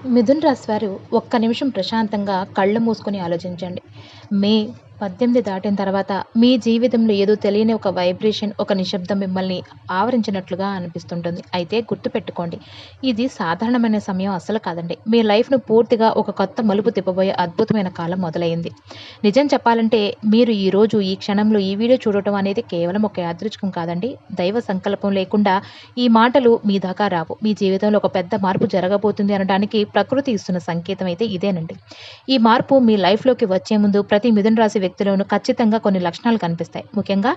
మిథున్ రాశి వారు ఒక్క నిమిషం ప్రశాంతంగా కళ్ళు మూసుకొని ఆలోచించండి. మే 18 దాటిన తర్వాత మీ జీవితంలో ఏదో తెలియని ఒక వైబ్రేషన్, ఒక నిశ్శబ్దం మిమ్మల్ని ఆవరించినట్లుగా అనిపిస్తుంటుంది. అయితే గుర్తుపెట్టుకోండి, ఇది సాధారణమైన సమయం అస్సలు కాదండి. మీ లైఫ్‌ను పూర్తిగా ఒక కొత్త మలుపు తిప్పబోయే అద్భుతమైన కాలం మొదలైంది. నిజం చెప్పాలంటే మీరు ఈరోజు ఈ క్షణంలో ఈ వీడియో చూడటం అనేది కేవలం ఒక యాదృచ్ఛికం కాదండి. దైవ సంకల్పం లేకుండా ఈ మాటలు మీ దాకా రావు. మీ జీవితంలో ఒక పెద్ద మార్పు జరగబోతుంది అనడానికి ప్రకృతి ఇస్తున్న సంకేతం అయితే ఇదేనండి. ఈ మార్పు మీ లైఫ్‌లోకి వచ్చే ముందు ప్రతి మిథున రాశి వ్యక్తిలోనూ ఖచ్చితంగా కొన్ని లక్షణాలు కనిపిస్తాయి. ముఖ్యంగా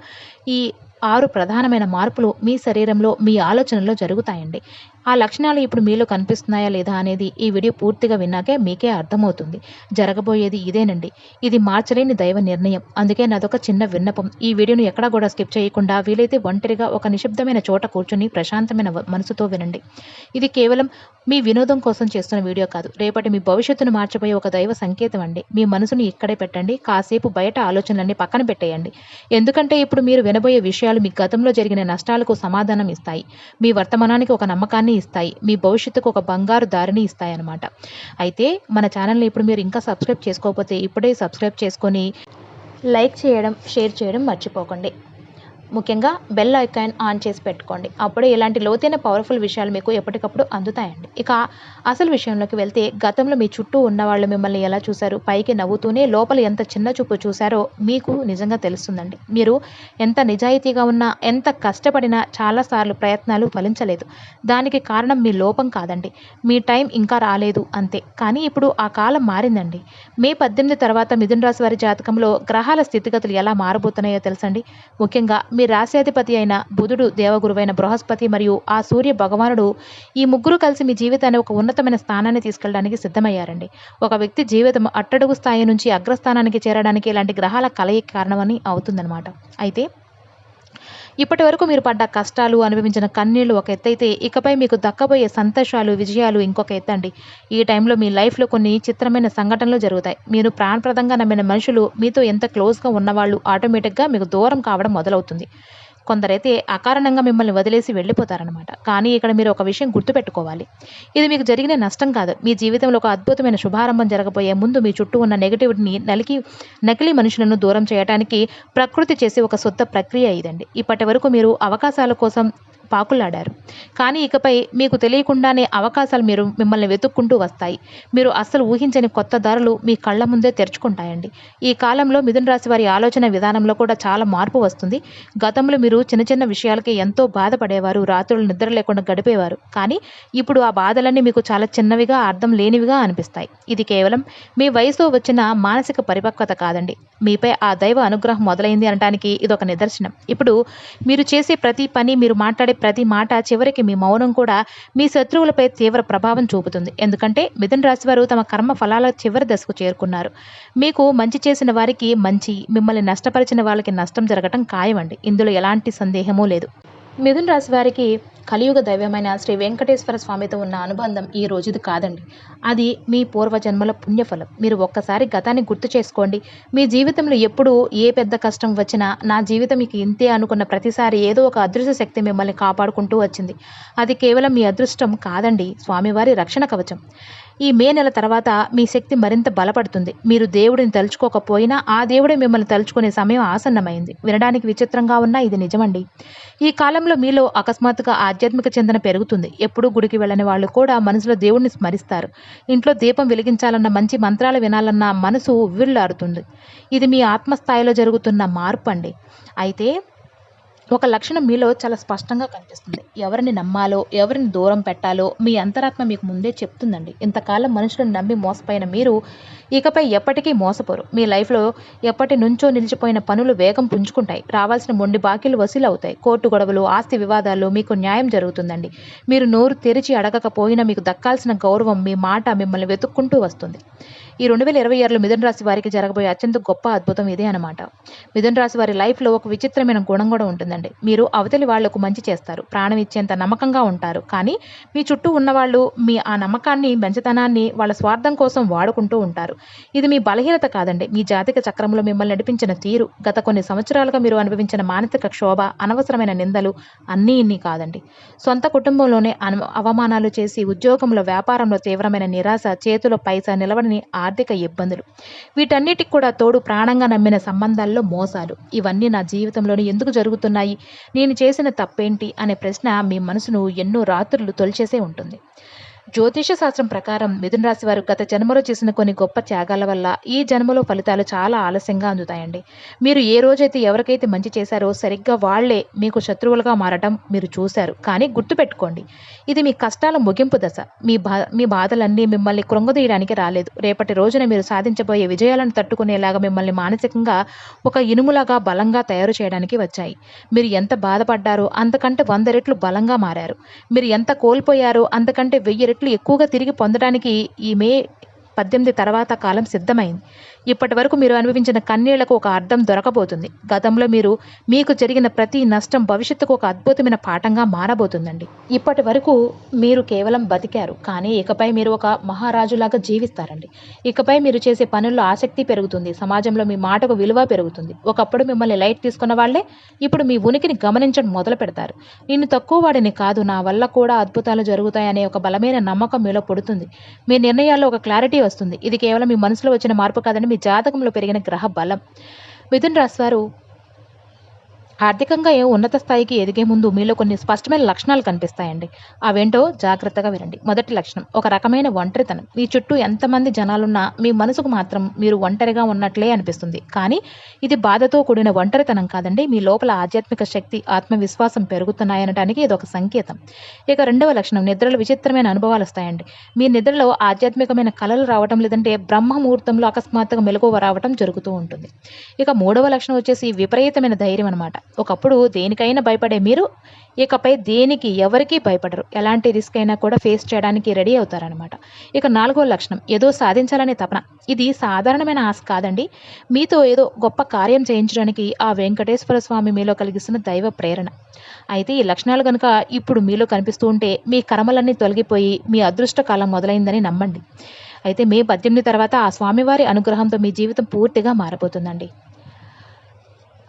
ఈ 6 ప్రధానమైన మార్పులు మీ శరీరంలో, మీ ఆలోచనలో జరుగుతాయండి. ఆ లక్షణాలు ఇప్పుడు మీలో కనిపిస్తున్నాయా లేదా అనేది ఈ వీడియో పూర్తిగా విన్నాకే మీకే అర్థమవుతుంది. జరగబోయేది ఇదేనండి. ఇది మార్చలేని దైవ నిర్ణయం. అందుకే నాదొక చిన్న విన్నపం. ఈ వీడియోను ఎక్కడా కూడా స్కిప్ చేయకుండా వీలైతే ఒంటరిగా ఒక నిశ్శబ్దమైన చోట కూర్చొని ప్రశాంతమైన మనసుతో వినండి. ఇది కేవలం మీ వినోదం కోసం చేస్తున్న వీడియో కాదు. రేపటి మీ భవిష్యత్తును మార్చబోయే ఒక దైవ సంకేతం అండి. మీ మనసుని ఇక్కడే పెట్టండి. కాసేపు బయట ఆలోచనలన్నీ పక్కన పెట్టేయండి. ఎందుకంటే ఇప్పుడు మీరు వినబోయే విషయాలు మీ గతంలో జరిగిన నష్టాలకు సమాధానం ఇస్తాయి. మీ వర్తమానానికి ఒక నమ్మకాన్ని ఇస్తాయి. మీ భవిష్యత్తుకు ఒక బంగారు దారిని ఇస్తాయన్నమాట. అయితే మన ఛానల్‌ని ఇప్పుడు మీరు ఇంకా సబ్స్క్రైబ్ చేసుకోకపోతే ఇప్పుడే సబ్స్క్రైబ్ చేసుకొని లైక్ చేయడం, షేర్ చేయడం మర్చిపోకండి. ముఖ్యంగా బెల్ ఐకాన్ ఆన్ చేసి పెట్టుకోండి. అప్పుడే ఇలాంటి లోతైన పవర్‌ఫుల్ విషయాలు మీకు ఎప్పటికప్పుడు అందుతాయండి. ఇక అసలు విషయంలోకి వెళ్తే గతంలో మీ చుట్టూ ఉన్నవాళ్ళు మిమ్మల్ని ఎలా చూసారు? పైకి నవ్వుతూనే లోపల ఎంత చిన్న చూపు చూసారో మీకు నిజంగా తెలుస్తుందండి. మీరు ఎంత నిజాయితీగా ఉన్నా, ఎంత కష్టపడినా చాలా సార్లు ప్రయత్నాలు ఫలించలేదు. దానికి కారణం మీ లోపం కాదండి. మీ టైం ఇంకా రాలేదు అంతే. కానీ ఇప్పుడు ఆ కాలం మారిందండి. మే 18 తర్వాత మిథున రాశి వారి జాతకంలో గ్రహాల స్థితిగతులు ఎలా మారబోతున్నాయో తెలుసండి? ముఖ్యంగా మీ రాశ్యాధిపతి అయిన బుధుడు, దేవగురువైన బృహస్పతి మరియు ఆ సూర్య భగవానుడు ఈ ముగ్గురు కలిసి మీ జీవితాన్ని ఒక ఉన్నతమైన స్థానాన్ని తీసుకెళ్ళడానికి సిద్ధమయ్యారండి. ఒక వ్యక్తి జీవితం అట్టడుగు స్థాయి నుంచి అగ్రస్థానానికి చేరడానికి ఇలాంటి గ్రహాల కలయిక కారణమని అవుతుందన్నమాట. అయితే ఇప్పటి వరకు మీరు పడ్డ కష్టాలు, అనుభవించిన కన్నీళ్లు ఒక ఎత్తైతే ఇకపై మీకు దక్కబోయే సంతోషాలు, విజయాలు ఇంకొక ఎత్తండి. ఈ టైంలో మీ లైఫ్‌లో కొన్ని చిత్రమైన సంఘటనలు జరుగుతాయి. మీరు ప్రాణప్రదంగా నమ్మిన మనుషులు, మీతో ఎంత క్లోజ్‌గా ఉన్నవాళ్ళు ఆటోమేటిక్‌గా మీకు దూరం కావడం మొదలవుతుంది. కొందరైతే అకారణంగా మిమ్మల్ని వదిలేసి వెళ్ళిపోతారనమాట. కానీ ఇక్కడ మీరు ఒక విషయం గుర్తుపెట్టుకోవాలి. ఇది మీకు జరిగిన నష్టం కాదు. మీ జీవితంలో ఒక అద్భుతమైన శుభారంభం జరగబోయే ముందు మీ చుట్టూ ఉన్న నెగటివిటీని నకిలీ మనుషులను దూరం చేయడానికి ప్రకృతి చేసే ఒక శుద్ధ ప్రక్రియ ఇదండి. ఇప్పటి వరకు మీరు అవకాశాల కోసం పాకులాడారు. కానీ ఇకపై మీకు తెలియకుండానే అవకాశాలు మిమ్మల్ని వెతుక్కుంటూ వస్తాయి. మీరు అస్సలు ఊహించని కొత్త దారులు మీ కళ్ళ ముందే తెరుచుకుంటాయండి. ఈ కాలంలో మిథున రాశి వారి ఆలోచన విధానంలో కూడా చాలా మార్పు వస్తుంది. గతంలో మీరు చిన్న చిన్న విషయాలకి ఎంతో బాధపడేవారు. రాత్రులు నిద్ర లేకుండా గడిపేవారు. కానీ ఇప్పుడు ఆ బాధలన్నీ మీకు చాలా చిన్నవిగా, అర్థం లేనివిగా అనిపిస్తాయి. ఇది కేవలం మీ వయసుతో వచ్చిన మానసిక పరిపక్వత కాదండి. మీపై ఆ దైవ అనుగ్రహం మొదలైంది అనడానికి ఇదొక నిదర్శనం. ఇప్పుడు మీరు చేసే ప్రతి పని, మీరు మాట్లాడే ప్రతి మాట, చివరికి మీ మౌనం కూడా మీ శత్రువులపై తీవ్ర ప్రభావం చూపుతుంది. ఎందుకంటే మిథున రాశి వారు తమ కర్మ ఫలాల చివరి దశకు చేరుకున్నారు. మీకు మంచి చేసిన వారికి మంచి, మిమ్మల్ని నష్టపరిచిన వాళ్ళకి నష్టం జరగటం ఖాయమండి. ఇందులో ఎలాంటి సందేహమూ లేదు. మిథున రాశి వారికి కలియుగ దైవమైన శ్రీ వెంకటేశ్వర స్వామితో ఉన్న అనుబంధం ఈ రోజుది కాదండి. అది మీ పూర్వజన్మల పుణ్యఫలం. మీరు ఒక్కసారి గతాన్ని గుర్తు చేసుకోండి. మీ జీవితంలో ఎప్పుడు ఏ పెద్ద కష్టం వచ్చినా, నా జీవితం ఇక ఇంతే అనుకున్న ప్రతిసారి ఏదో ఒక అదృశ్య శక్తి మిమ్మల్ని కాపాడుకుంటూ వచ్చింది. అది కేవలం మీ అదృష్టం కాదండి, స్వామివారి రక్షణ కవచం. ఈ మే నెల తర్వాత మీ శక్తి మరింత బలపడుతుంది. మీరు దేవుడిని తలుచుకోకపోయినా ఆ దేవుడే మిమ్మల్ని తలుచుకునే సమయం ఆసన్నమైంది. వినడానికి విచిత్రంగా ఉన్నా ఇది నిజమండి. ఈ కాలంలో మీలో అకస్మాత్తుగా ఆధ్యాత్మిక చింతన పెరుగుతుంది. ఎప్పుడూ గుడికి వెళ్ళని వాళ్ళు కూడా మనసులో దేవుడిని స్మరిస్తారు. ఇంట్లో దీపం వెలిగించాలన్న, మంచి మంత్రాలు వినాలన్న మనసు ఉవ్విళ్ళారుతుంది. ఇది మీ ఆత్మస్థాయిలో జరుగుతున్న మార్పు అండి. అయితే ఒక లక్షణం మీలో చాలా స్పష్టంగా కనిపిస్తుంది. ఎవరిని నమ్మాలో, ఎవరిని దూరం పెట్టాలో మీ అంతరాత్మ మీకు ముందే చెప్తుందండి. ఇంతకాలం మనుషులను నమ్మి మోసపోయిన మీరు ఇకపై ఎప్పటికీ మోసపోరు. మీ లైఫ్‌లో ఎప్పటి నుంచో నిలిచిపోయిన పనులు వేగం పుంజుకుంటాయి. రావాల్సిన మొండి బాకీలు వసూలవుతాయి. కోర్టు గొడవలు, ఆస్తి వివాదాల్లో మీకు న్యాయం జరుగుతుందండి. మీరు నోరు తెరిచి అడగకపోయినా మీకు దక్కాల్సిన గౌరవం, మీ మాట మిమ్మల్ని వెతుక్కుంటూ వస్తుంది. ఈ 2026లో మిథున రాశి వారికి జరగబోయే అత్యంత గొప్ప అద్భుతం ఇదే అనమాట. మిథున రాశి వారి లైఫ్‌లో ఒక విచిత్రమైన గుణం కూడా ఉంటుందండి. మీరు అవతలి వాళ్లకు మంచి చేస్తారు. ప్రాణం ఇచ్చేంత నమ్మకంగా ఉంటారు. కానీ మీ చుట్టూ ఉన్నవాళ్ళు మీ ఆ నమ్మకాన్ని, మంచితనాన్ని వాళ్ళ స్వార్థం కోసం వాడుకుంటూ ఉంటారు. ఇది మీ బలహీనత కాదండి. మీ జాతక చక్రంలో మిమ్మల్ని నడిపించిన తీరు, గత కొన్ని సంవత్సరాలుగా మీరు అనుభవించిన మానసిక క్షోభ, అనవసరమైన నిందలు అన్నీ ఇన్ని కాదండి. సొంత కుటుంబంలోనే అవమానాలు చేసి, ఉద్యోగంలో, వ్యాపారంలో తీవ్రమైన నిరాశ, చేతిలో పైసా నిలవని ఆర్థిక ఇబ్బందులు, వీటన్నిటికి కూడా తోడు ప్రాణంగా నమ్మిన సంబంధాల్లో మోసాలు, ఇవన్నీ నా జీవితంలోనే ఎందుకు జరుగుతున్నాయి, నేను చేసిన తప్పేంటి అనే ప్రశ్న మీ మనసును ఎన్నో రాత్రులు తొలిచేసే ఉంటుంది. జ్యోతిష శాస్త్రం ప్రకారం మిథున రాశి వారు గత జన్మలో చేసిన కొన్ని గొప్ప త్యాగాల వల్ల ఈ జన్మలో ఫలితాలు చాలా ఆలస్యంగా అందుతాయండి. మీరు ఏ రోజైతే ఎవరికైతే మంచి చేశారో సరిగ్గా వాళ్లే మీకు శత్రువులుగా మారటం మీరు చూశారు. కానీ గుర్తుపెట్టుకోండి, ఇది మీ కష్టాల ముగింపు దశ. మీ బాధలన్నీ మిమ్మల్ని కృంగదీయడానికి రాలేదు. రేపటి రోజున మీరు సాధించబోయే విజయాలను తట్టుకునేలాగా మిమ్మల్ని మానసికంగా ఒక ఇనుములాగా బలంగా తయారు చేయడానికి వచ్చాయి. మీరు ఎంత బాధపడ్డారో అంతకంటే 100 రెట్లు బలంగా మారారు. మీరు ఎంత కోల్పోయారో అంతకంటే 1000 రెట్లు ఎక్కువగా తిరిగి పొందడానికి ఈ మే 18 తర్వాత కాలం సిద్ధమైంది. ఇప్పటి వరకు మీరు అనుభవించిన కన్నీళ్లకు ఒక అర్థం దొరకబోతుంది. గతంలో మీకు జరిగిన ప్రతి నష్టం భవిష్యత్తుకు ఒక అద్భుతమైన పాఠంగా మారబోతుందండి. ఇప్పటి వరకు మీరు కేవలం బతికారు, కానీ ఇకపై మీరు ఒక మహారాజులాగా జీవిస్తారండి. ఇకపై మీరు చేసే పనుల్లో ఆసక్తి పెరుగుతుంది. సమాజంలో మీ మాటకు విలువ పెరుగుతుంది. ఒకప్పుడు మిమ్మల్ని లైట్ తీసుకున్న వాళ్లే ఇప్పుడు మీ ఉనికిని గమనించడం మొదలు పెడతారు. నేను తక్కువ వాడిని కాదు, నా వల్ల కూడా అద్భుతాలు జరుగుతాయనే ఒక బలమైన నమ్మకం మీలో పుడుతుంది. మీ నిర్ణయాల్లో ఒక క్లారిటీ వస్తుంది. ఇది కేవలం మీ మనసులో వచ్చిన మార్పు కాదని మీ జాతకంలో పెరిగిన గ్రహ బలం. మిథున రాశి వారు ఆర్థికంగా ఉన్నత స్థాయికి ఎదిగే ముందు మీలో కొన్ని స్పష్టమైన లక్షణాలు కనిపిస్తాయండి. అవేంటో జాగ్రత్తగా వినండి. మొదటి లక్షణం, ఒక రకమైన ఒంటరితనం. మీ చుట్టూ ఎంతమంది జనాలున్నా మీ మనసుకు మాత్రం మీరు ఒంటరిగా ఉన్నట్లే అనిపిస్తుంది. కానీ ఇది బాధతో కూడిన ఒంటరితనం కాదండి. మీ లోపల ఆధ్యాత్మిక శక్తి, ఆత్మవిశ్వాసం పెరుగుతున్నాయనడానికి ఇది ఒక సంకేతం. ఇక రెండవ లక్షణం, నిద్రలో విచిత్రమైన అనుభవాలు వస్తాయండి. మీ నిద్రలో ఆధ్యాత్మికమైన కలలు రావటం, లేదంటే బ్రహ్మ ముహూర్తంలో అకస్మాత్తుగా మెలకువ రావటం జరుగుతూ ఉంటుంది. ఇక మూడవ లక్షణం వచ్చేసి విపరీతమైన ధైర్యం అనమాట. ఒకప్పుడు దేనికైనా భయపడే మీరు ఇకపై దేనికి, ఎవరికీ భయపడరు. ఎలాంటి రిస్క్ అయినా కూడా ఫేస్ చేయడానికి రెడీ అవుతారనమాట. ఇక నాలుగో లక్షణం, ఏదో సాధించాలనే తపన. ఇది సాధారణమైన ఆశ కాదండి. మీతో ఏదో గొప్ప కార్యం చేయించడానికి ఆ వెంకటేశ్వర స్వామి మీలో కలిగిస్తున్న దైవ ప్రేరణ. అయితే ఈ లక్షణాలు కనుక ఇప్పుడు మీలో కనిపిస్తూ ఉంటే మీ కర్మలన్నీ తొలగిపోయి మీ అదృష్ట కాలం మొదలైందని నమ్మండి. అయితే మే 18 తర్వాత ఆ స్వామివారి అనుగ్రహంతో మీ జీవితం పూర్తిగా మారిపోతుందండి.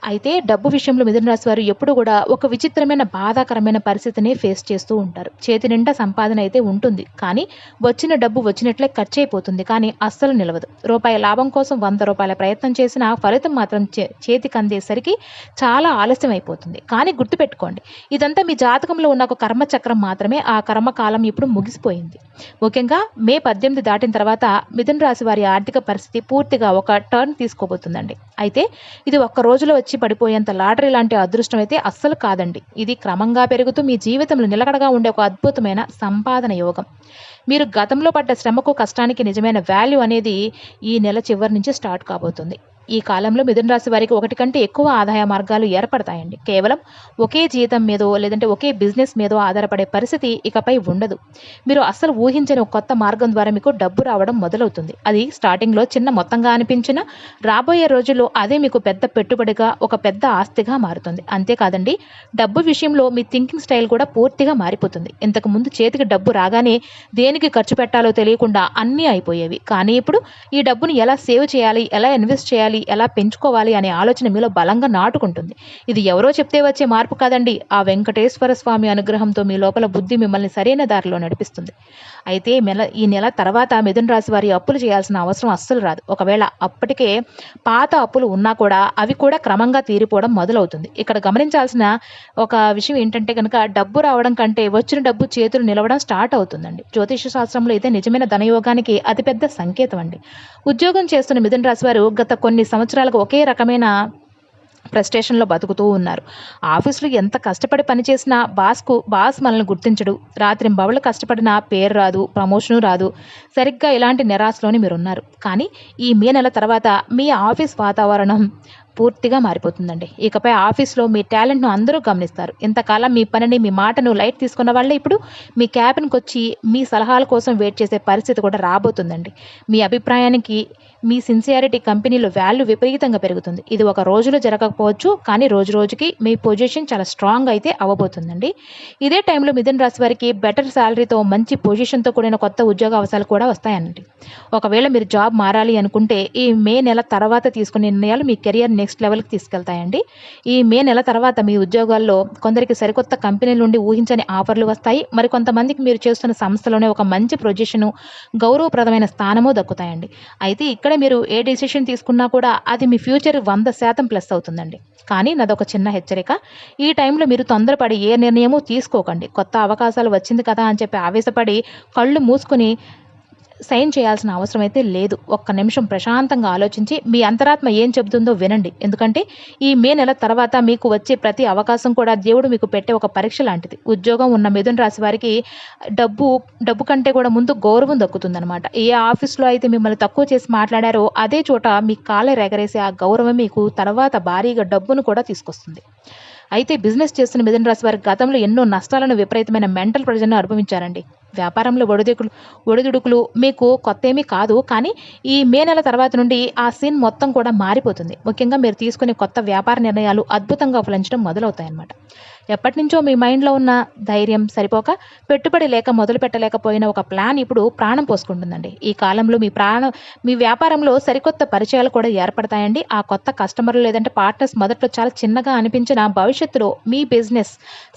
అయితే డబ్బు విషయంలో మిథున రాశి వారు ఎప్పుడు కూడా ఒక విచిత్రమైన బాధాకరమైన పరిస్థితిని ఫేస్ చేస్తూ ఉంటారు. చేతి నిండా సంపాదన అయితే ఉంటుంది, కానీ వచ్చిన డబ్బు వచ్చినట్లే ఖర్చు అయిపోతుంది, కానీ అస్సలు నిలవదు. రూపాయి లాభం కోసం 100 రూపాయల ప్రయత్నం చేసినా ఫలితం మాత్రం చేతికి అందేసరికి చాలా ఆలస్యం అయిపోతుంది. కానీ గుర్తుపెట్టుకోండి, ఇదంతా మీ జాతకంలో ఉన్న ఒక కర్మచక్రం మాత్రమే. ఆ కర్మకాలం ఇప్పుడు ముగిసిపోయింది. ముఖ్యంగా మే 18 దాటిన తర్వాత మిథున రాశి వారి ఆర్థిక పరిస్థితి పూర్తిగా ఒక టర్న్ తీసుకోబోతుందండి. అయితే ఇది ఒక్క రోజులో వచ్చి పడిపోయేంత లాటరీ లాంటి అదృష్టం అయితే అస్సలు కాదండి. ఇది క్రమంగా పెరుగుతూ మీ జీవితంలో నిలకడగా ఉండే ఒక అద్భుతమైన సంపాదన యోగం. మీరు గతంలో పడ్డ శ్రమకు, కష్టానికి నిజమైన వాల్యూ అనేది ఈ నెల చివరి నుంచి స్టార్ట్ కాబోతుంది. ఈ కాలంలో మిథున రాశి వారికి ఒకటి కంటే ఎక్కువ ఆదాయ మార్గాలు ఏర్పడతాయండి. కేవలం ఒకే జీతం మీదో లేదంటే ఒకే బిజినెస్ మీదో ఆధారపడే పరిస్థితి ఇకపై ఉండదు. మీరు అస్సలు ఊహించని ఒక కొత్త మార్గం ద్వారా మీకు డబ్బు రావడం మొదలవుతుంది. అది స్టార్టింగ్లో చిన్న మొత్తంగా అనిపించినా రాబోయే రోజుల్లో అదే మీకు పెద్ద పెట్టుబడిగా, ఒక పెద్ద ఆస్తిగా మారుతుంది. అంతేకాదండి, డబ్బు విషయంలో మీ థింకింగ్ స్టైల్ కూడా పూర్తిగా మారిపోతుంది. ఇంతకు ముందు చేతికి డబ్బు రాగానే దేనికి ఖర్చు పెట్టాలో తెలియకుండా అన్నీ అయిపోయేవి. కానీ ఇప్పుడు ఈ డబ్బుని ఎలా సేవ్ చేయాలి, ఎలా ఇన్వెస్ట్ చేయాలి, ఎలా పెంచుకోవాలి అనే ఆలోచన మీలో బలంగా నాటుకుంటుంది. ఇది ఎవరో చెప్తే వచ్చే మార్పు కాదండి. ఆ వెంకటేశ్వర స్వామి అనుగ్రహంతో మీ లోపల బుద్ధి మిమ్మల్ని సరైన దారిలో నడిపిస్తుంది. అయితే ఈ నెల తర్వాత మిథున రాశి వారి అప్పులు చేయాల్సిన అవసరం అస్సలు రాదు. ఒకవేళ అప్పటికే పాత అప్పులు ఉన్నా కూడా అవి కూడా క్రమంగా తీరిపోవడం మొదలవుతుంది. ఇక్కడ గమనించాల్సిన ఒక విషయం ఏంటంటే కనుక, డబ్బు రావడం కంటే వచ్చిన డబ్బు చేతులు నిలవడం స్టార్ట్ అవుతుందండి. జ్యోతిష శాస్త్రంలో అయితే నిజమైన ధనయోగానికి అతిపెద్ద సంకేతం అండి. ఉద్యోగం చేస్తున్న మిథున రాశి వారు గత కొన్ని సంవత్సరాలకు ఒకే రకమైన ఫ్రస్ట్రేషన్లో బతుకుతూ ఉన్నారు. ఆఫీసులో ఎంత కష్టపడి పనిచేసినా బాస్ మనల్ని గుర్తించడు. రాత్రింబవళ్ళు కష్టపడినా పేరు రాదు, ప్రమోషను రాదు. సరిగ్గా ఇలాంటి నిరాశలోనే మీరున్నారు. కానీ ఈ మే నెల తర్వాత మీ ఆఫీస్ వాతావరణం పూర్తిగా మారిపోతుందండి. ఇకపై ఆఫీస్‌లో మీ టాలెంట్‌ను అందరూ గమనిస్తారు. ఇంతకాలం మీ పనిని, మీ మాటను లైట్ తీసుకున్న వాళ్ళే ఇప్పుడు మీ క్యాబిన్‌కొచ్చి మీ సలహాల కోసం వెయిట్ చేసే పరిస్థితి కూడా రాబోతుందండి. మీ అభిప్రాయానికి, మీ సిన్సియారిటీ కంపెనీలో వాల్యూ విపరీతంగా పెరుగుతుంది. ఇది ఒక రోజులో జరగకపోవచ్చు, కానీ రోజు రోజుకి మీ పొజిషన్ చాలా స్ట్రాంగ్ అయితే అవ్వబోతుందండి. ఇదే టైంలో మిథున రాశి వారికి బెటర్ సాలరీతో మంచి పొజిషన్‌తో కూడిన కొత్త ఉద్యోగ అవకాశాలు కూడా వస్తాయండి. ఒకవేళ మీరు జాబ్ మారాలి అనుకుంటే ఈ మే నెల తర్వాత తీసుకునే నిర్ణయాలు మీ కెరియర్ నెక్స్ట్ లెవెల్‌కి తీసుకెళ్తాయండి. ఈ మే నెల తర్వాత మీ ఉద్యోగాల్లో కొందరికి సరికొత్త కంపెనీల నుండి ఊహించని ఆఫర్‌లు వస్తాయి. మరికొంతమందికి మీరు చేస్తున్న సంస్థలోనే ఒక మంచి పొజిషను, గౌరవప్రదమైన స్థానము దక్కుతాయండి. అయితే ఇక్కడ మీరు ఏ డెసిషన్ తీసుకున్నా కూడా అది మీ ఫ్యూచర్ 100% ప్లస్ అవుతుందండి. కానీ నాదొక చిన్న హెచ్చరిక. ఈ టైంలో మీరు తొందరపడి ఏ నిర్ణయము తీసుకోకండి. కొత్త అవకాశాలు వచ్చింది కదా అని చెప్పి ఆవేశపడి కళ్ళు మూసుకొని సైన్ చేయాల్సిన అవసరం అయితే లేదు. ఒక్క నిమిషం ప్రశాంతంగా ఆలోచించి మీ అంతరాత్మ ఏం చెబుతుందో వినండి. ఎందుకంటే ఈ మే నెల తర్వాత మీకు వచ్చే ప్రతి అవకాశం కూడా దేవుడు మీకు పెట్టే ఒక పరీక్ష లాంటిది. ఉద్యోగం ఉన్న మిథున రాశి వారికి డబ్బు డబ్బు కంటే కూడా ముందు గౌరవం దక్కుతుందనమాట. ఏ ఆఫీస్‌లో అయితే మిమ్మల్ని తక్కువ చేసి మాట్లాడారో అదే చోట మీ కాలర్ ఎగరేసే ఆ గౌరవం మీకు తర్వాత భారీగా డబ్బును కూడా తీసుకొస్తుంది. అయితే బిజినెస్ చేస్తున్న మిథున రాశి వారు గతంలో ఎన్నో నష్టాలను, విపరీతమైన మెంటల్ ప్రెషర్‌ని అనుభవించారండి. వ్యాపారంలో ఒడిదుడుకులు మీకు కొత్తేమీ కాదు. కానీ ఈ మే నెల తర్వాత నుండి ఆ సీన్ మొత్తం కూడా మారిపోతుంది. ముఖ్యంగా మీరు తీసుకునే కొత్త వ్యాపార నిర్ణయాలు అద్భుతంగా ఫలించడం మొదలవుతాయన్నమాట. ఎప్పటినుంచో మీ మైండ్‌లో ఉన్న ధైర్యం సరిపోక పెట్టుబడి లేక మొదలు పెట్టలేకపోయిన ఒక ప్లాన్ ఇప్పుడు ప్రాణం పోసుకుంటుందండి. ఈ కాలంలో మీ వ్యాపారంలో సరికొత్త పరిచయాలు కూడా ఏర్పడతాయండి. ఆ కొత్త కస్టమర్లు లేదంటే పార్ట్నర్స్ మొదట్లో చాలా చిన్నగా అనిపించినా భవిష్యత్తులో మీ బిజినెస్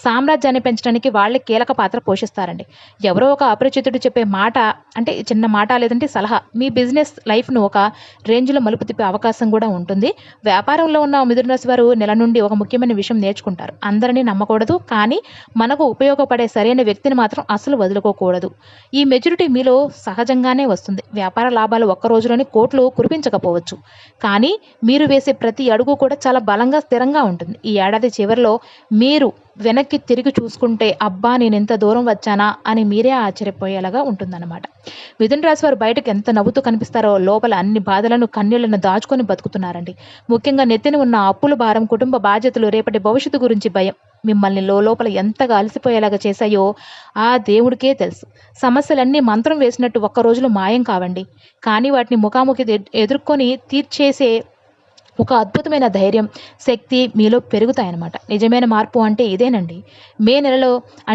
సామ్రాజ్యాన్ని పెంచడానికి వాళ్ళే కీలక పాత్ర పోషిస్తారండి. ఎవరో ఒక అపరిచితుడు చెప్పే మాట, అంటే చిన్న మాట లేదంటే సలహా మీ బిజినెస్ లైఫ్‌ను ఒక రేంజ్‌లో మలుపు తిప్పే అవకాశం కూడా ఉంటుంది. వ్యాపారంలో ఉన్న మిథున రాశి వారు నెల నుండి ఒక ముఖ్యమైన విషయం నేర్చుకుంటారు. అందరిని నమ్మకూడదు, కానీ మనకు ఉపయోగపడే సరైన వ్యక్తిని మాత్రం అస్సలు వదులుకోకూడదు. ఈ మెచ్యూరిటీ మీలో సహజంగానే వస్తుంది. వ్యాపార లాభాలు ఒక్క రోజులోనే కోట్లు కురిపించకపోవచ్చు, కానీ మీరు వేసే ప్రతి అడుగు కూడా చాలా బలంగా, స్థిరంగా ఉంటుంది. ఈ ఏడాది చివరిలో మీరు వెనక్కి తిరిగి చూసుకుంటే అబ్బా నేనెంత దూరం వచ్చానా అని మీరే ఆశ్చర్యపోయేలాగా ఉంటుందన్నమాట. మిథున రాశి వారు బయటకు ఎంత నవ్వుతూ కనిపిస్తారో లోపల అన్ని బాధలను, కన్నీళ్లను దాచుకొని బతుకుతున్నారండి. ముఖ్యంగా నెత్తిన ఉన్న అప్పుల భారం, కుటుంబ బాధ్యతలు, రేపటి భవిష్యత్తు గురించి భయం మిమ్మల్ని లోపల ఎంతగా అలసిపోయేలాగా చేశాయో ఆ దేవుడికే తెలుసు. సమస్యలన్నీ మంత్రం వేసినట్టు ఒక్క రోజులో మాయం కావండి, కానీ వాటిని ముఖాముఖి ఎదుర్కొని తీర్చేసే ఒక అద్భుతమైన ధైర్యం, శక్తి మీలో పెరుగుతాయన్నమాట. నిజమైన మార్పు అంటే ఇదేనండి.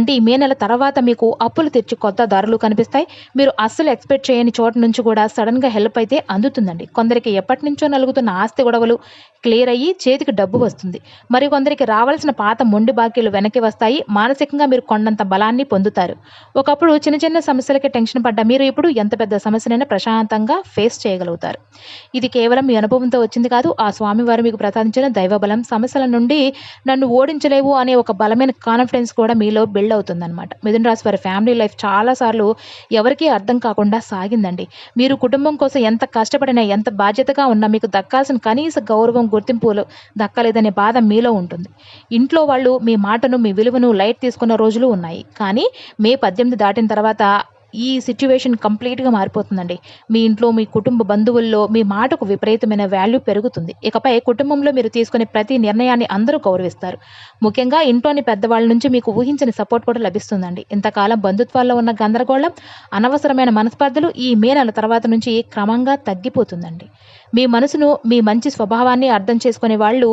ఈ మే నెల తర్వాత మీకు అప్పులు తెచ్చి కొత్త దారులు కనిపిస్తాయి. మీరు అస్సలు ఎక్స్‌పెక్ట్ చేయని చోట నుంచి కూడా సడెన్‌గా హెల్ప్ అయితే అందుతుందండి. కొందరికి ఎప్పటినుంచో నలుగుతున్న ఆస్తి గొడవలు క్లియర్ అయ్యి చేతికి డబ్బు వస్తుంది. మరి కొందరికి రావాల్సిన పాత మొండి బాకీలు వెనక్కి వస్తాయి. మానసికంగా మీరు కొండంత బలాన్ని పొందుతారు. ఒకప్పుడు చిన్న చిన్న సమస్యలకే టెన్షన్ పడ్డ మీరు ఇప్పుడు ఎంత పెద్ద సమస్యనైనా ప్రశాంతంగా ఫేస్ చేయగలుగుతారు. ఇది కేవలం మీ అనుభవంతో వచ్చింది కాదు. ఆ స్వామివారు మీకు ప్రసాదించిన దైవబలం. సమస్యల నుండి నన్ను ఓడించలేవు అనే ఒక బలమైన కాన్ఫిడెన్స్ కూడా మీలో బిల్డ్ అవుతుందన్నమాట. మిథున రాశి వారి ఫ్యామిలీ లైఫ్ చాలా సార్లు ఎవరికీ అర్థం కాకుండా సాగిందండి. మీరు కుటుంబం కోసం ఎంత కష్టపడినా, ఎంత బాధ్యతగా ఉన్నా మీకు దక్కాల్సిన కనీస గౌరవం, గుర్తింపులు దక్కలేదనే బాధ మీలో ఉంటుంది. ఇంట్లో వాళ్ళు మీ మాటను, మీ విలువను లైట్ తీసుకున్న రోజులు ఉన్నాయి. కానీ మే 18 దాటిన తర్వాత ఈ సిట్యుయేషన్ కంప్లీట్‌గా మారిపోతుందండి. మీ ఇంట్లో, మీ కుటుంబ బంధువుల్లో మీ మాటకు విపరీతమైన వాల్యూ పెరుగుతుంది. ఇకపై కుటుంబంలో మీరు తీసుకునే ప్రతి నిర్ణయాన్ని అందరూ గౌరవిస్తారు. ముఖ్యంగా ఇంట్లోని పెద్దవాళ్ళ నుంచి మీకు ఊహించని సపోర్ట్ కూడా లభిస్తుందండి. ఇంతకాలం బంధుత్వాల్లో ఉన్న గందరగోళం, అనవసరమైన మనస్పర్ధలు ఈ మే నెల తర్వాత నుంచి క్రమంగా తగ్గిపోతుందండి. మీ మనసును, మీ మంచి స్వభావాన్ని అర్థం చేసుకునే వాళ్ళు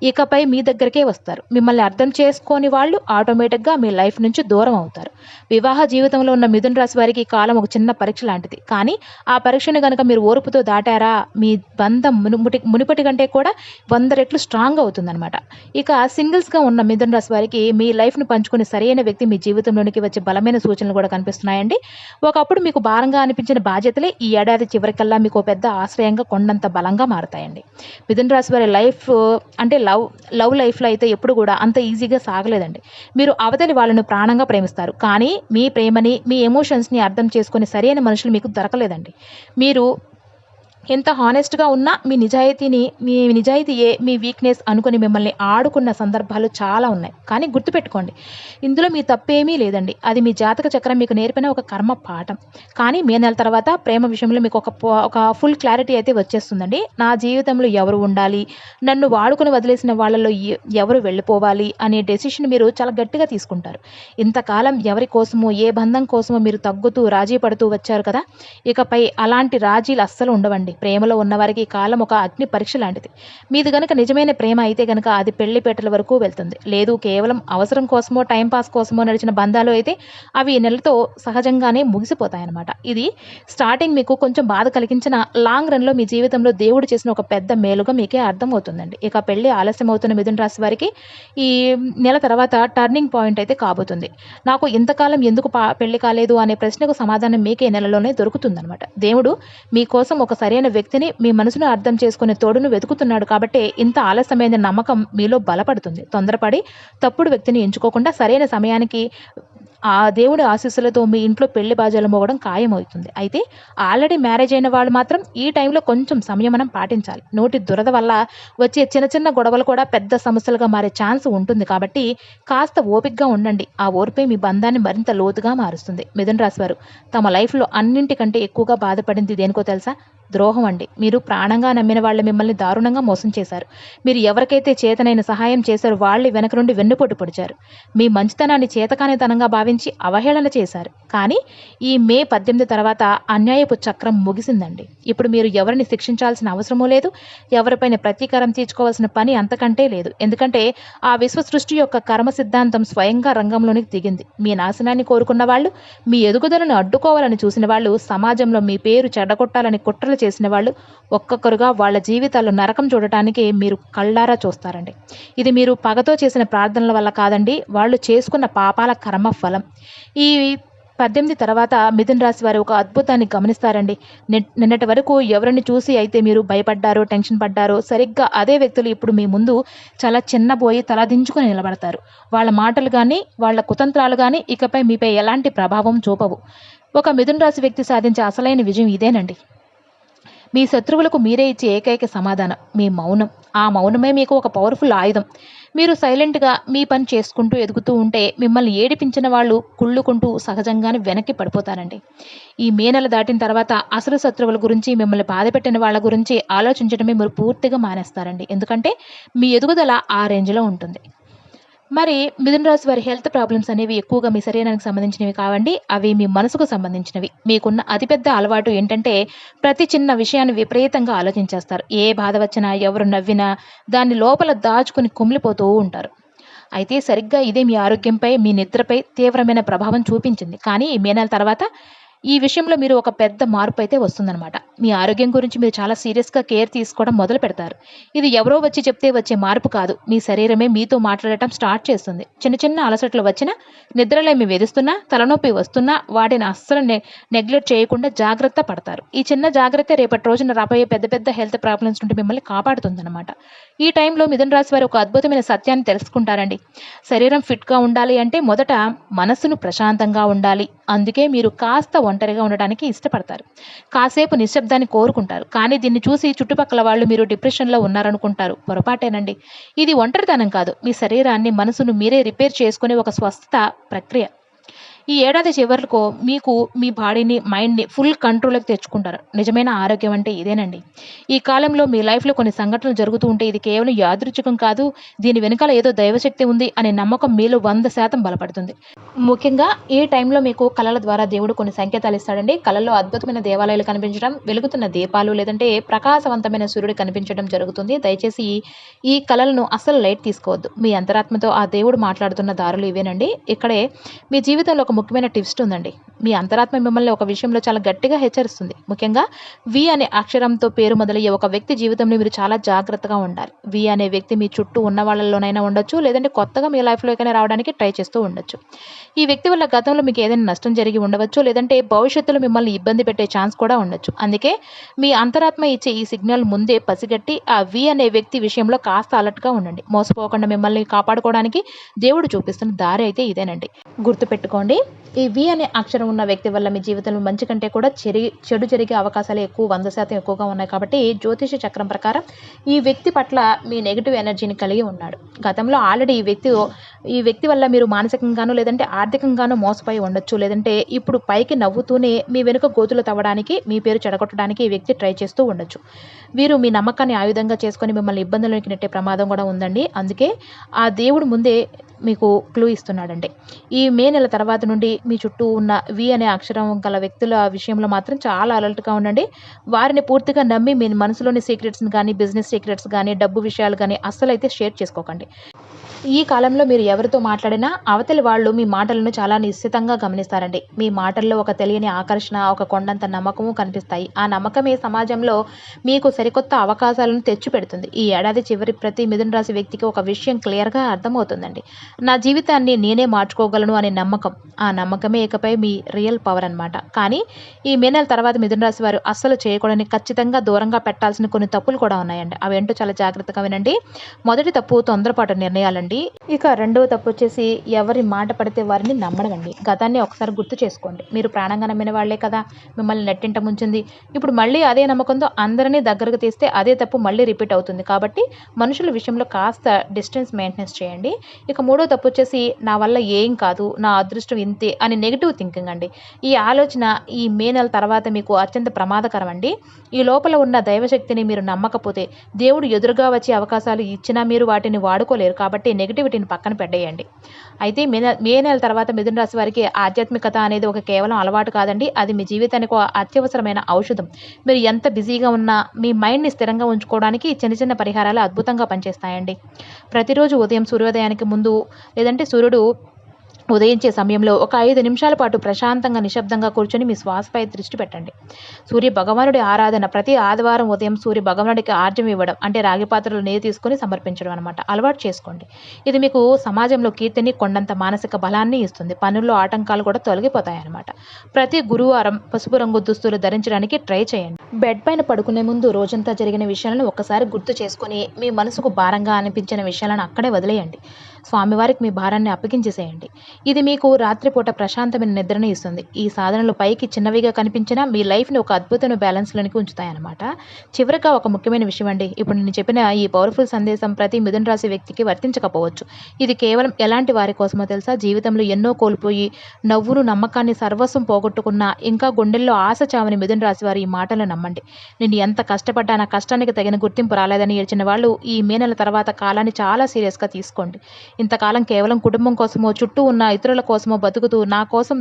ఇకపై మీ దగ్గరికే వస్తారు. మిమ్మల్ని అర్థం చేసుకోని వాళ్ళు ఆటోమేటిక్‌గా మీ లైఫ్ నుంచి దూరం అవుతారు. వివాహ జీవితంలో ఉన్న మిథున రాశి వారికి ఈ కాలం ఒక చిన్న పరీక్ష లాంటిది. కానీ ఆ పరీక్షను గనక మీరు ఓర్పుతో దాటారా మీ బంధం మునుపటి కంటే కూడా 100 రెట్లు స్ట్రాంగ్ అవుతుందన్నమాట. ఇక సింగిల్స్‌గా ఉన్న మిథున రాశి వారికి మీ లైఫ్‌ను పంచుకునే సరైన వ్యక్తి మీ జీవితంలోనికి వచ్చే బలమైన సూచనలు కూడా కనిపిస్తున్నాయండి. ఒకప్పుడు మీకు భారంగా అనిపించిన బాధ్యతలే ఈ ఏడాది చివరికల్లా మీకు పెద్ద ఆశ్రయంగా, కొండంత బలంగా మారతాయండి. మిథున రాశి వారి లైఫ్ అంటే లవ్ లైఫ్‌లో అయితే ఎప్పుడు కూడా అంత ఈజీగా సాగలేదండి. మీరు అవతలి వాళ్ళను ప్రాణంగా ప్రేమిస్తారు, కానీ మీ ప్రేమని, మీ ఎమోషన్స్‌ని అర్థం చేసుకునే సరైన మనుషులు మీకు దొరకలేదండి. మీరు ఎంత హానెస్ట్‌గా ఉన్నా మీ నిజాయితీయే మీ వీక్‌నెస్ అనుకుని మిమ్మల్ని ఆడుకున్న సందర్భాలు చాలా ఉన్నాయి. కానీ గుర్తుపెట్టుకోండి, ఇందులో మీ తప్పేమీ లేదండి. అది మీ జాతక చక్రం మీకు నేర్పిన ఒక కర్మ పాఠం. కానీ మే నెల తర్వాత ప్రేమ విషయంలో మీకు ఒక ఫుల్ క్లారిటీ అయితే వచ్చేస్తుందండి. నా జీవితంలో ఎవరు ఉండాలి? నన్ను వాడుకొని వదిలేసిన వాళ్ళలో ఎవరు వెళ్ళిపోవాలి? అనే డెసిషన్ మీరు చాలా గట్టిగా తీసుకుంటారు. ఇంతకాలం ఎవరి కోసమో, ఏ బంధం కోసమో మీరు తగ్గుతూ, రాజీ పడుతూ వచ్చారు కదా! ఇకపై అలాంటి రాజీలు అస్సలు ఉండవండి. ప్రేమలో ఉన్నవారికి ఈ కాలం ఒక అగ్ని పరీక్ష లాంటిది. మీది గనక నిజమైన ప్రేమ అయితే గనక అది పెళ్లిపీటల వరకు వెళ్తుంది. లేదు కేవలం అవసరం కోసమో, టైం పాస్ కోసమో నడిచిన బంధాలు అయితే అవి ఈ నెలతో సహజంగానే ముగిసిపోతాయన్నమాట. ఇది స్టార్టింగ్ మీకు కొంచెం బాధ కలిగించిన లాంగ్ రన్‌లో మీ జీవితంలో దేవుడు చేసిన ఒక పెద్ద మేలుగా మీకే అర్థమవుతుందండి. ఇక పెళ్లి ఆలస్యం అవుతున్న మిథున రాశి వారికి ఈ నెల తర్వాత టర్నింగ్ పాయింట్ అయితే కాబోతుంది. నాకు ఇంతకాలం ఎందుకు పెళ్లి కాలేదు అనే ప్రశ్నకు సమాధానం మీకే ఈ నెలలోనే దొరుకుతుందన్నమాట. దేవుడు మీకోసం ఒక సరైన వ్యక్తిని మీ మనసును అర్థం చేసుకునే తోడును వెతుకుతున్నాడు కాబట్టే ఇంత ఆలస్యమైన నమ్మకం మీలో బలపడుతుంది. తొందరపడి తప్పుడు వ్యక్తిని ఎంచుకోకుండా సరైన సమయానికి ఆ దేవుడి ఆశీస్సులతో మీ ఇంట్లో పెళ్లి బాజాలు మోగడం ఖాయమవుతుంది. అయితే ఆల్రెడీ మ్యారేజ్ అయిన వాళ్ళు మాత్రం ఈ టైంలో కొంచెం సంయమనం పాటించాలి. నోటి దురద వల్ల వచ్చే చిన్న చిన్న గొడవలు కూడా పెద్ద సమస్యలుగా మారే ఛాన్స్ ఉంటుంది కాబట్టి కాస్త ఓపికగా ఉండండి. ఆ ఓర్పే మీ బంధాన్ని మరింత లోతుగా మారుస్తుంది. మిథున రాశి వారు తమ లైఫ్‌లో అన్నింటికంటే ఎక్కువగా బాధపడింది దేనికో తెలుసా? ద్రోహం అండి. మీరు ప్రాణంగా నమ్మిన వాళ్ళు మిమ్మల్ని దారుణంగా మోసం చేశారు. మీరు ఎవరికైతే చేతనైన సహాయం చేశారో వాళ్ళే వెనక నుండి వెన్నుపోటు పొడిచారు. మీ మంచితనాన్ని చేతకానితనంగా భావించి అవహేళన చేశారు. కానీ ఈ మే 18 తర్వాత అన్యాయపు చక్రం ముగిసిందండి. ఇప్పుడు మీరు ఎవరిని శిక్షించాల్సిన అవసరమూ లేదు. ఎవరిపైన ప్రతీకారం తీర్చుకోవాల్సిన పని అంతకంటే లేదు. ఎందుకంటే ఆ విశ్వ సృష్టి యొక్క కర్మ సిద్ధాంతం స్వయంగా రంగంలోనికి దిగింది. మీ నాశనాన్ని కోరుకున్న వాళ్ళు, మీ ఎదుగుదలను అడ్డుకోవాలని చూసిన వాళ్ళు, సమాజంలో మీ పేరు చెడగొట్టాలని కుట్రలు చేసిన వాళ్ళు ఒక్కొక్కరుగా వాళ్ళ జీవితాల్లో నరకం చూడటానికి మీరు కళ్ళారా చూస్తారండి. ఇది మీరు పగతో చేసిన ప్రార్థనల వల్ల కాదండి, వాళ్ళు చేసుకున్న పాపాల కర్మ ఫలం. ఈ 18 తర్వాత మిథున రాశి వారు ఒక అద్భుతాన్ని గమనిస్తారండి. నిన్నటి వరకు ఎవరిని చూసి అయితే మీరు భయపడ్డారో, టెన్షన్ పడ్డారో సరిగ్గా అదే వ్యక్తులు ఇప్పుడు మీ ముందు చాలా చిన్నబోయి తలదించుకొని నిలబడతారు. వాళ్ళ మాటలు గానీ, వాళ్ళ కుతంత్రాలు గానీ ఇకపై మీపై ఎలాంటి ప్రభావం చూపవు. ఒక మిథున రాశి వ్యక్తి సాధించే అసలైన విజయం ఇదేనండి. మీ శత్రువులకు మీరే ఇచ్చే ఏకైక సమాధానం మీ మౌనం. ఆ మౌనమే మీకు ఒక పవర్ఫుల్ ఆయుధం. మీరు సైలెంట్‌గా మీ పని చేసుకుంటూ ఎదుగుతూ ఉంటే మిమ్మల్ని ఏడిపించిన వాళ్ళు కుళ్ళుకుంటూ సహజంగానే వెనక్కి పడిపోతారండి. ఈ మే నెల దాటిన తర్వాత అసలు శత్రువుల గురించి, మిమ్మల్ని బాధపెట్టిన వాళ్ళ గురించి ఆలోచించడమే మీరు పూర్తిగా మానేస్తారండి. ఎందుకంటే మీ ఎదుగుదల ఆ రేంజ్‌లో ఉంటుంది. మరి మిథున రాశి వారి హెల్త్ ప్రాబ్లమ్స్ అనేవి ఎక్కువగా మీ శరీరానికి సంబంధించినవి కావండి. అవి మీ మనసుకు సంబంధించినవి. మీకున్న అతిపెద్ద అలవాటు ఏంటంటే ప్రతి చిన్న విషయాన్ని విపరీతంగా ఆలోచించేస్తారు. ఏ బాధ వచ్చినా, ఎవరు నవ్వినా దాన్ని లోపల దాచుకుని కుమిలిపోతూ ఉంటారు. అయితే సరిగ్గా ఇదే మీ ఆరోగ్యంపై, మీ నిద్రపై తీవ్రమైన ప్రభావం చూపించింది. కానీ ఈ మే నెల తర్వాత ఈ విషయంలో మీరు ఒక పెద్ద మార్పు అయితే వస్తుందనమాట. మీ ఆరోగ్యం గురించి మీరు చాలా సీరియస్‌గా కేర్ తీసుకోవడం మొదలు పెడతారు. ఇది ఎవరో వచ్చి చెప్తే వచ్చే మార్పు కాదు. మీ శరీరమే మీతో మాట్లాడటం స్టార్ట్ చేస్తుంది. చిన్న చిన్న అలసటలు వచ్చినా, నిద్రలేమి వేధిస్తున్నా, తలనొప్పి వస్తున్నా వాటిని అస్సలు నెగ్లెక్ట్ చేయకుండా జాగ్రత్త పడతారు. ఈ చిన్న జాగ్రత్త రేపటి రోజున రాబోయే పెద్ద పెద్ద హెల్త్ ప్రాబ్లమ్స్ నుండి మిమ్మల్ని కాపాడుతుందనమాట. ఈ టైంలో మిథున రాశి వారు ఒక అద్భుతమైన సత్యాన్ని తెలుసుకుంటారండి. శరీరం ఫిట్‌గా ఉండాలి అంటే మొదట మనస్సును ప్రశాంతంగా ఉండాలి. అందుకే మీరు కాస్త ఒంటరిగా ఉండడానికి ఇష్టపడతారు. కాసేపు నిశ్శబ్దాన్ని కోరుకుంటారు. కానీ దీన్ని చూసి చుట్టుపక్కల వాళ్ళు మీరు డిప్రెషన్‌లో ఉన్నారనుకుంటారు. పొరపాటేనండి. ఇది ఒంటరితనం కాదు. మీ శరీరాన్ని, మనసును మీరే రిపేర్ చేసుకునే ఒక స్వస్థత ప్రక్రియ. ఈ ఏడాది చివరలో మీకు మీ బాడీని, మైండ్‌ని ఫుల్ కంట్రోల్‌లోకి తెచ్చుకుంటారు. నిజమైన ఆరోగ్యం అంటే ఇదేనండి. ఈ కాలంలో మీ లైఫ్‌లో కొన్ని సంఘటనలు జరుగుతూ ఉంటే ఇది కేవలం యాదృచ్ఛికం కాదు. దీని వెనకాల ఏదో దైవశక్తి ఉంది అనే నమ్మకం మీలో 100% బలపడుతుంది. ముఖ్యంగా ఈ టైంలో మీకు కలల ద్వారా దేవుడు కొన్ని సంకేతాలు ఇస్తాడండి. కలలో అద్భుతమైన దేవాలయాలు కనిపించడం, వెలుగుతున్న దీపాలు లేదంటే ప్రకాశవంతమైన సూర్యుడు కనిపించడం జరుగుతుంది. దయచేసి ఈ కలలను అస్సలు లైట్ తీసుకోవద్దు. మీ అంతరాత్మతో ఆ దేవుడు మాట్లాడుతున్న దారులు ఇవేనండి. ఇక్కడే మీ జీవితంలో ఒక ముఖ్యమైన ట్విస్ట్ ఉందండి. మీ అంతరాత్మ మిమ్మల్ని ఒక విషయంలో చాలా గట్టిగా హెచ్చరిస్తుంది. ముఖ్యంగా వి అనే అక్షరంతో పేరు మొదలయ్యే ఒక వ్యక్తి జీవితంలో మీరు చాలా జాగ్రత్తగా ఉండాలి. వి అనే వ్యక్తి మీ చుట్టూ ఉన్న వాళ్ళలోనైనా ఉండొచ్చు, లేదంటే కొత్తగా మీ లైఫ్‌లోకైనా రావడానికి ట్రై చేస్తూ ఉండొచ్చు. ఈ వ్యక్తి వల్ల గతంలో మీకు ఏదైనా నష్టం జరిగి ఉండవచ్చు, లేదంటే భవిష్యత్తులో మిమ్మల్ని ఇబ్బంది పెట్టే ఛాన్స్ కూడా ఉండొచ్చు. అందుకే మీ అంతరాత్మ ఇచ్చే ఈ సిగ్నల్ ముందే పసిగట్టి ఆ వి అనే వ్యక్తి విషయంలో కాస్త అలర్ట్‌గా ఉండండి. మోసపోకుండా మిమ్మల్ని కాపాడుకోవడానికి దేవుడు చూపిస్తున్న దారి అయితే ఇదేనండి. గుర్తుపెట్టుకోండి, ఈ వి అనే అక్షరం ఉన్న వ్యక్తి వల్ల మీ జీవితంలో మంచి కంటే కూడా చెడు జరిగే అవకాశాలు ఎక్కువ 100% ఎక్కువగా ఉన్నాయి. కాబట్టి జ్యోతిష చక్రం ప్రకారం ఈ వ్యక్తి పట్ల మీ నెగెటివ్ ఎనర్జీని కలిగి ఉన్నాడు. గతంలో ఆల్రెడీ ఈ వ్యక్తి వల్ల మీరు మానసికంగానో లేదంటే ఆర్థికంగానో మోసపోయి ఉండొచ్చు. లేదంటే ఇప్పుడు పైకి నవ్వుతూనే మీ వెనుక గోతులు తవ్వడానికి, మీ పేరు చెడగొట్టడానికి ఈ వ్యక్తి ట్రై చేస్తూ ఉండొచ్చు. వీరు మీ నమ్మకాన్ని ఆయుధంగా చేసుకొని మిమ్మల్ని ఇబ్బందుల్లోకి నెట్టే ప్రమాదం కూడా ఉందండి. అందుకే ఆ దేవుడు ముందే మీకు క్లూ ఇస్తున్నాడండి. ఈ మే నెల తర్వాత నుండి మీ చుట్టూ ఉన్న వి అనే అక్షరం గల వ్యక్తుల విషయంలో మాత్రం చాలా అలర్ట్‌గా ఉండండి. వారిని పూర్తిగా నమ్మి మీ మనసులోని సీక్రెట్స్‌ని గానీ, బిజినెస్ సీక్రెట్స్ గానీ, డబ్బు విషయాలు గానీ అస్సలైతే షేర్ చేసుకోకండి. ఈ కాలంలో మీరు ఎవరితో మాట్లాడినా అవతలి వాళ్ళు మీ మాటలను చాలా నిశ్చితంగా గమనిస్తారండి. మీ మాటల్లో ఒక తెలియని ఆకర్షణ, ఒక కొండంత నమ్మకము కనిపిస్తాయి. ఆ నమ్మకమే సమాజంలో మీకు సరికొత్త అవకాశాలను తెచ్చిపెడుతుంది. ఈ ఏడాది చివరి ప్రతి మిథున రాశి వ్యక్తికి ఒక విషయం క్లియర్‌గా అర్థమవుతుందండి. నా జీవితాన్ని నేనే మార్చుకోగలను అనే నమ్మకం. ఆ నమ్మకమే ఇకపై మీ రియల్ పవర్ అన్నమాట. కానీ ఈ మే నెల తర్వాత మిథున రాశి వారు అస్సలు చేయకూడని, ఖచ్చితంగా దూరంగా పెట్టాల్సిన కొన్ని తప్పులు కూడా ఉన్నాయండి. అవేంటో చాలా జాగ్రత్తగా వినండి. మొదటి తప్పు తొందరపాటు నిర్ణయాలండి. ఇక రెండవ తప్పు వచ్చేసి ఎవరి మాట పడితే వారిని నమ్మడమండి. గతాన్ని ఒకసారి గుర్తు చేసుకోండి. మీరు ప్రాణంగా నమ్మిన వాళ్లే కదా మిమ్మల్ని నెట్టింట ముంచింది. ఇప్పుడు మళ్ళీ అదే నమ్మకంతో అందరినీ దగ్గరకు తీస్తే అదే తప్పు మళ్ళీ రిపీట్ అవుతుంది. కాబట్టి మనుషుల విషయంలో కాస్త డిస్టెన్స్ మెయింటెనెన్స్ చేయండి. ఇక మూడో తప్పు వచ్చేసి నా వల్ల ఏం కాదు, నా అదృష్టం ఇంతే అని నెగిటివ్ థింకింగ్ అండి. ఈ ఆలోచన ఈ మే నెల తర్వాత మీకు అత్యంత ప్రమాదకరం అండి. ఈ లోపల ఉన్న దైవశక్తిని మీరు నమ్మకపోతే దేవుడు ఎదురుగా వచ్చే అవకాశాలు ఇచ్చినా మీరు వాటిని వాడుకోలేరు. కాబట్టి నెగిటివిటీని పక్కన పెట్టేయండి. అయితే మే నెల తర్వాత మిథున రాశి వారికి ఆధ్యాత్మికత అనేది ఒక కేవలం అలవాటు కాదండి. అది మీ జీవితానికి ఒక అత్యవసరమైన ఔషధం. మీరు ఎంత బిజీగా ఉన్నా మీ మైండ్‌ని స్థిరంగా ఉంచుకోవడానికి చిన్న చిన్న పరిహారాలు అద్భుతంగా పనిచేస్తాయండి. ప్రతిరోజు ఉదయం సూర్యోదయానికి ముందు లేదంటే సూర్యుడు ఉదయించే సమయంలో ఒక 5 నిమిషాల పాటు ప్రశాంతంగా, నిశ్శబ్దంగా కూర్చొని మీ శ్వాసపై దృష్టి పెట్టండి. సూర్య భగవానుడి ఆరాధన ప్రతి ఆదివారం ఉదయం సూర్య భగవానుడికి ఆర్జ్యం ఇవ్వడం అంటే రాగి పాత్రలో నీరు తీసుకొని సమర్పించడం అనమాట అలవాటు చేసుకోండి. ఇది మీకు సమాజంలో కీర్తిని, కొండంత మానసిక బలాన్ని ఇస్తుంది. పనుల్లో ఆటంకాలు కూడా తొలగిపోతాయన్నమాట. ప్రతి గురువారం పసుపు రంగు దుస్తులు ధరించడానికి ట్రై చేయండి. బెడ్ పైన పడుకునే ముందు రోజంతా జరిగిన విషయాలను ఒక్కసారి గుర్తు చేసుకొని మీ మనసుకు భారంగా అనిపించిన విషయాలను అక్కడే వదిలేయండి. స్వామివారికి మీ భారాన్ని అప్పగించేసేయండి. ఇది మీకు రాత్రిపూట ప్రశాంతమైన నిద్రని ఇస్తుంది. ఈ సాధనలు పైకి చిన్నవిగా కనిపించినా మీ లైఫ్‌ని ఒక అద్భుతమైన బ్యాలెన్స్‌లోనికి ఉంచుతాయన్నమాట. చివరగా ఒక ముఖ్యమైన విషయం అండి. ఇప్పుడు నేను చెప్పిన ఈ పవర్‌ఫుల్ సందేశం ప్రతి మిథున రాశి వ్యక్తికి వర్తించకపోవచ్చు. ఇది కేవలం ఎలాంటి వారి కోసమో తెలుసా? జీవితంలో ఎన్నో కోల్పోయి నవ్వును, నమ్మకాన్ని సర్వస్వం పోగొట్టుకున్న ఇంకా గుండెల్లో ఆశ చావని మిథున రాశి వారి ఈ మాటలు నమ్మండి. నేను ఎంత కష్టపడ్డా నా కష్టానికి తగిన గుర్తింపు రాలేదని ఏడ్చిన వాళ్ళు ఈ మే నెల తర్వాత కాలాన్ని చాలా సీరియస్‌గా తీసుకోండి. ఇంతకాలం కేవలం కుటుంబం కోసమో, చుట్టూ ఉన్న ఇతరుల కోసమో బతుకుతూ నా కోసం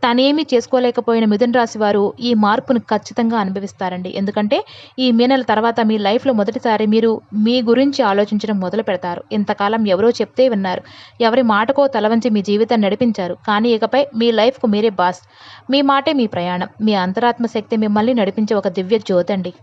తనేమీ చేసుకోలేకపోయిన మిథున రాశి వారు ఈ మార్పును ఖచ్చితంగా అనుభవిస్తారండి. ఎందుకంటే ఈ మే నెల తర్వాత మీ లైఫ్‌లో మొదటిసారి మీరు మీ గురించి ఆలోచించడం మొదలు పెడతారు. ఇంతకాలం ఎవరో చెప్తే విన్నారు. ఎవరి మాటకో తలవంచి మీ జీవితాన్ని నడిపించారు. కానీ ఇకపై మీ లైఫ్‌కు మీరే బాస్. మీ మాటే మీ ప్రయాణం. మీ అంతరాత్మ శక్తి మిమ్మల్ని నడిపించే ఒక దివ్య జ్యోతండి.